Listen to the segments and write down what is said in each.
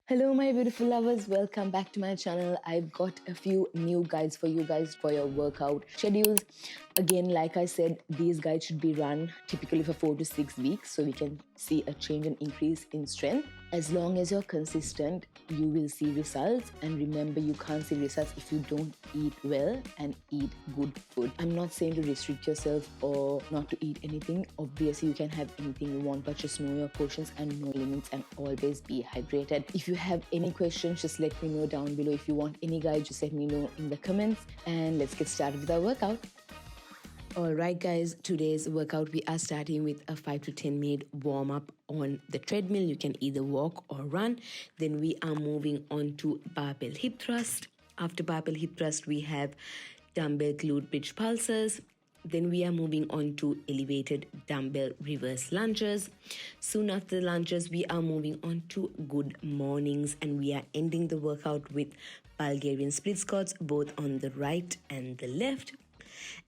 Hello, my beautiful lovers. Welcome back to my channel. I've got a few new guides for you guys for your workout schedules. Again, like I said, these guides should be run typically for 4 to 6 weeks so we can see a change and increase in strength. As long as you're consistent, you will see results. And remember, you can't see results if you don't eat well and eat good food. I'm not saying to restrict yourself or not to eat anything. Obviously, you can have anything you want, but just know your portions and know limits and always be hydrated. If you have any questions, just let me know down below. If you want any guide, just let me know in the comments. And let's get started with our workout. Alright guys, today's workout we are starting with a 5 to 10 minute warm up on the treadmill. You can either walk or run. Then we are moving on to barbell hip thrust. After barbell hip thrust we have dumbbell glute bridge pulses. Then we are moving on to elevated dumbbell reverse lunges. Soon after the lunges we are moving on to good mornings, and we are ending the workout with Bulgarian split squats both on the right and the left.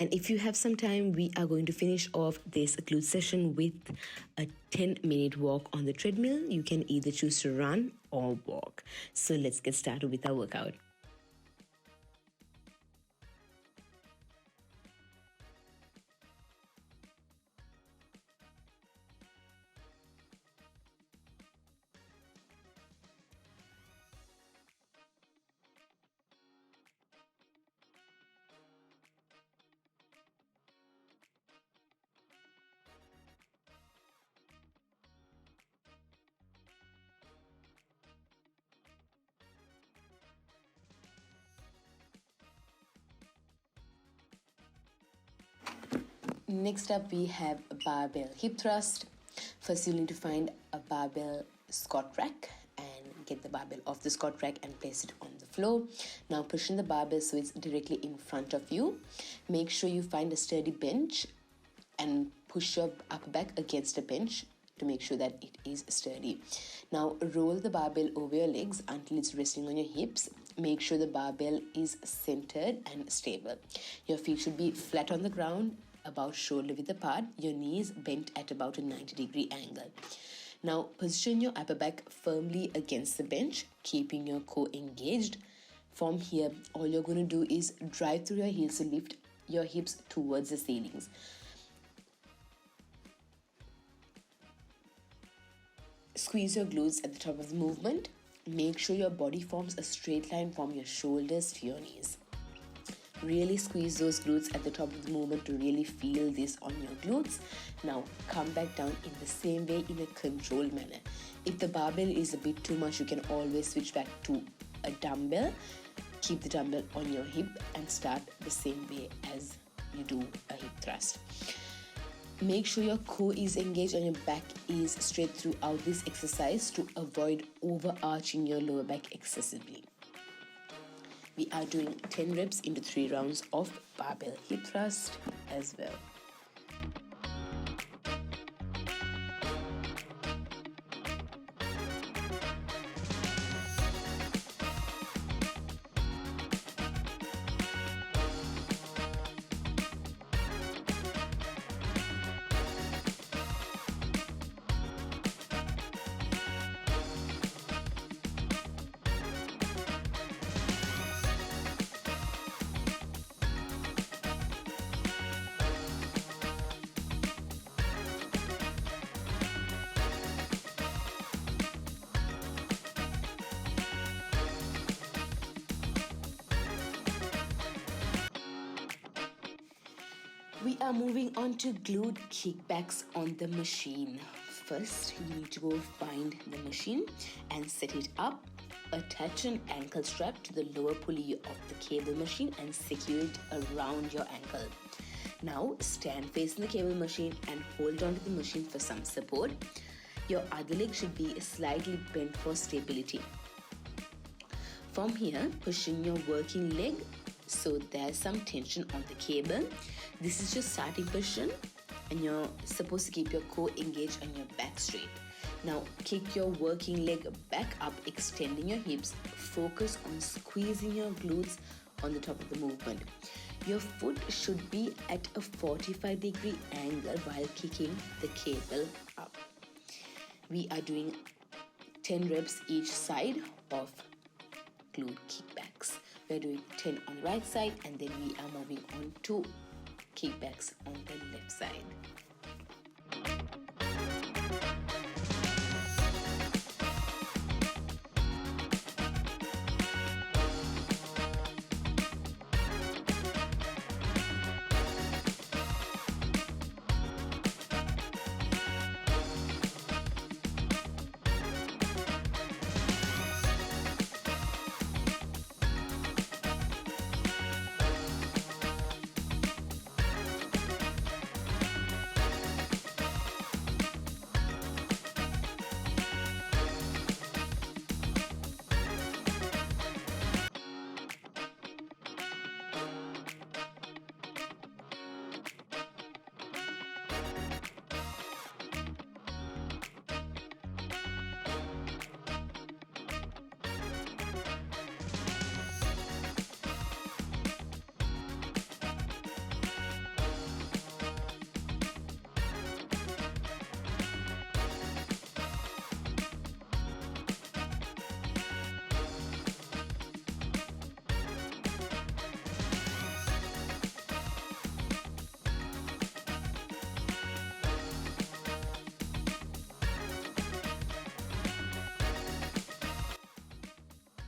And if you have some time, we are going to finish off this glute session with a 10-minute walk on the treadmill. You can either choose to run or walk. So let's get started with our workout. Next up, we have a barbell hip thrust. First, you'll need to find a barbell squat rack and get the barbell off the squat rack and place it on the floor. Now, position the barbell so it's directly in front of you. Make sure you find a sturdy bench and push your upper back against the bench to make sure that it is sturdy. Now, roll the barbell over your legs until it's resting on your hips. Make sure the barbell is centered and stable. Your feet should be flat on the ground, about shoulder width apart, your knees bent at about a 90-degree angle. Now position your upper back firmly against the bench, keeping your core engaged. From here, all you're going to do is drive through your heels to lift your hips towards the ceilings. Squeeze your glutes at the top of the movement. Make sure your body forms a straight line from your shoulders to your knees. Really squeeze those glutes at the top of the movement to really feel this on your glutes. Now come back down in the same way in a controlled manner. If the barbell is a bit too much, you can always switch back to a dumbbell. Keep the dumbbell on your hip and start the same way as you do a hip thrust. Make sure your core is engaged and your back is straight throughout this exercise to avoid overarching your lower back excessively. We are doing 10 reps into 3 rounds of barbell hip thrust as well. We are moving on to glute kickbacks on the machine. First, you need to go find the machine and set it up. Attach an ankle strap to the lower pulley of the cable machine and secure it around your ankle. Now, stand facing the cable machine and hold on to the machine for some support. Your other leg should be slightly bent for stability. From here, position your working leg so there's some tension on the cable. This is your starting position and you're supposed to keep your core engaged and your back straight. Now kick your working leg back up, extending your hips. Focus on squeezing your glutes on the top of the movement. Your foot should be at a 45-degree angle while kicking the cable up. We are doing 10 reps each side of glute kickbacks. We're doing 10 on the right side, and then we are moving on to kickbacks on the left side.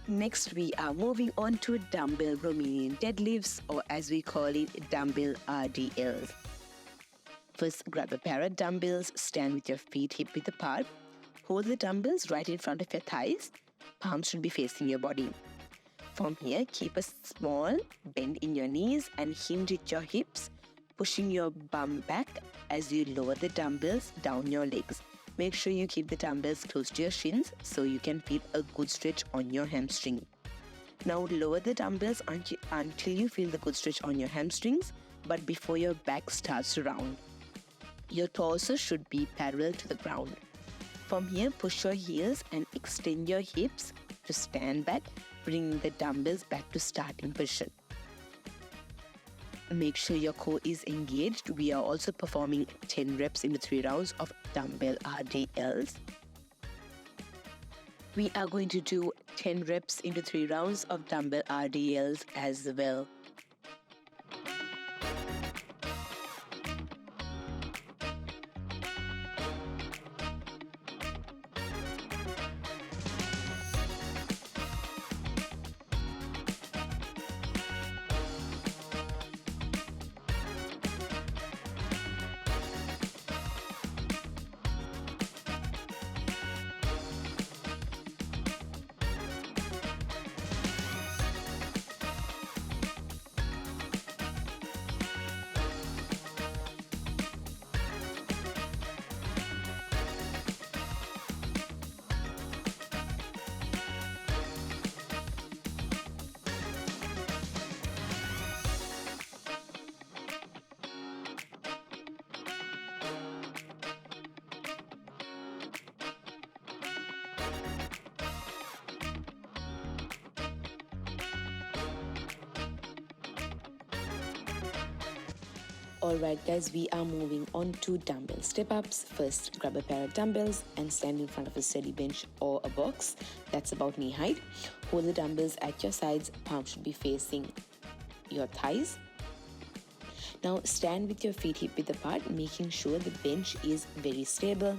Next, we are moving on to dumbbell Romanian deadlifts, or as we call it, dumbbell RDLs. First, grab a pair of dumbbells, stand with your feet hip-width apart, hold the dumbbells right in front of your thighs, palms should be facing your body. From here, keep a small bend in your knees and hinge at your hips, pushing your bum back as you lower the dumbbells down your legs. Make sure you keep the dumbbells close to your shins so you can feel a good stretch on your hamstring. Now lower the dumbbells until you feel the good stretch on your hamstrings, but before your back starts to round. Your torso should be parallel to the ground. From here, push your heels and extend your hips to stand back, bringing the dumbbells back to starting position. Make sure your core is engaged. We are also performing 10 reps into 3 rounds of dumbbell RDLs. We are going to do 10 reps into 3 rounds of dumbbell RDLs as well. Alright guys, we are moving on to dumbbell step ups. First, grab a pair of dumbbells and stand in front of a steady bench or a box that's about knee height. Hold the dumbbells at your sides, palms should be facing your thighs. Now stand with your feet hip-width apart, making sure the bench is very stable.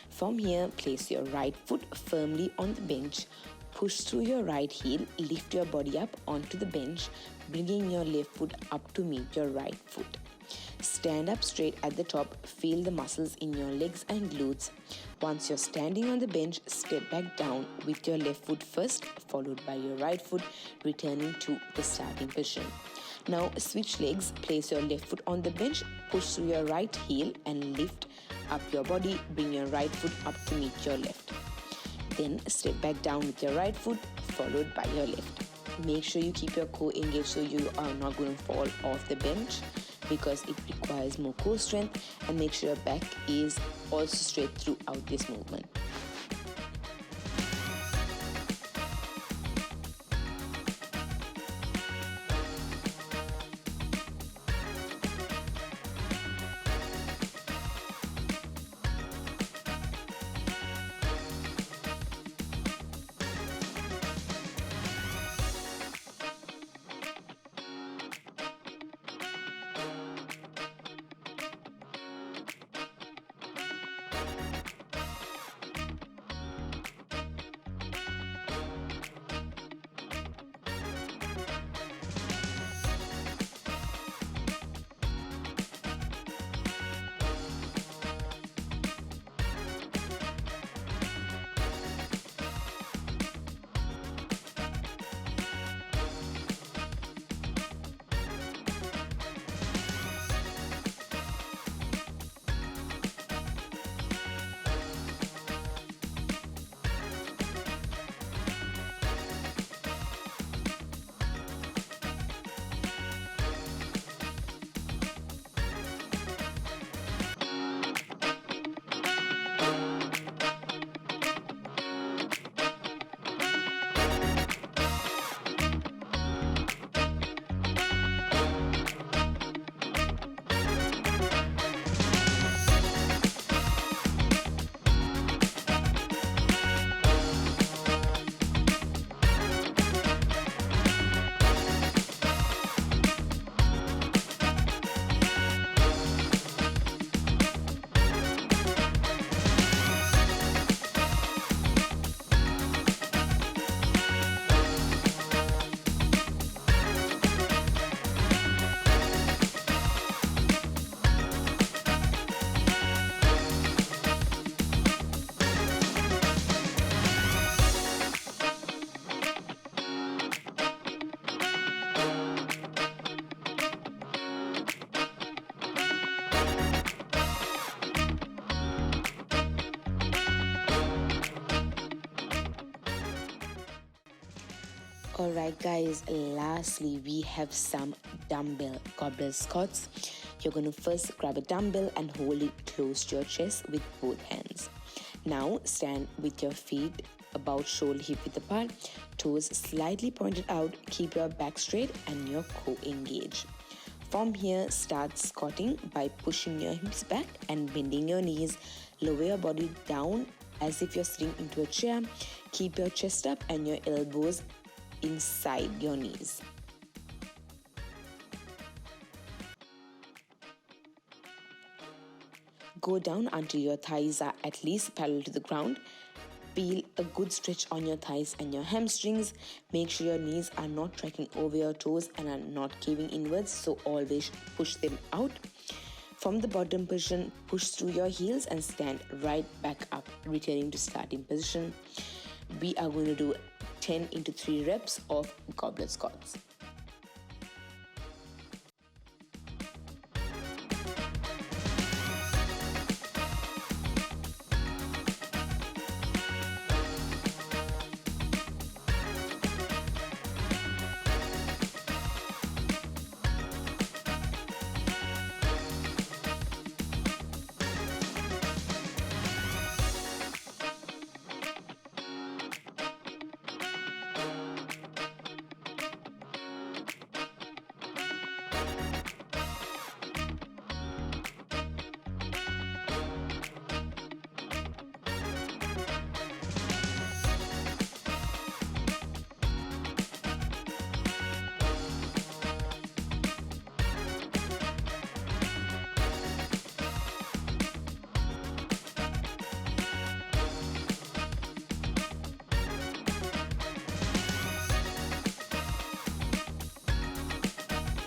From here, place your right foot firmly on the bench. Push through your right heel, lift your body up onto the bench, bringing your left foot up to meet your right foot. Stand up straight at the top, feel the muscles in your legs and glutes. Once you're standing on the bench, step back down with your left foot first, followed by your right foot, returning to the starting position. Now switch legs, place your left foot on the bench, push through your right heel and lift up your body, bring your right foot up to meet your left. Then step back down with your right foot, followed by your left. Make sure you keep your core engaged so you are not going to fall off the bench, because it requires more core strength, and make sure your back is also straight throughout this movement. Alright guys, lastly we have some dumbbell goblet squats. You're going to first grab a dumbbell and hold it close to your chest with both hands. Now stand with your feet about shoulder hip width apart, toes slightly pointed out, keep your back straight and your core engaged. From here, start squatting by pushing your hips back and bending your knees. Lower your body down as if you're sitting into a chair. Keep your chest up and your elbows inside your knees. Go down until your thighs are at least parallel to the ground. Feel a good stretch on your thighs and your hamstrings. Make sure your knees are not tracking over your toes and are not caving inwards, so always push them out. From the bottom position, push through your heels and stand right back up, returning to starting position. We are going to do 10 into 3 reps of goblet squats.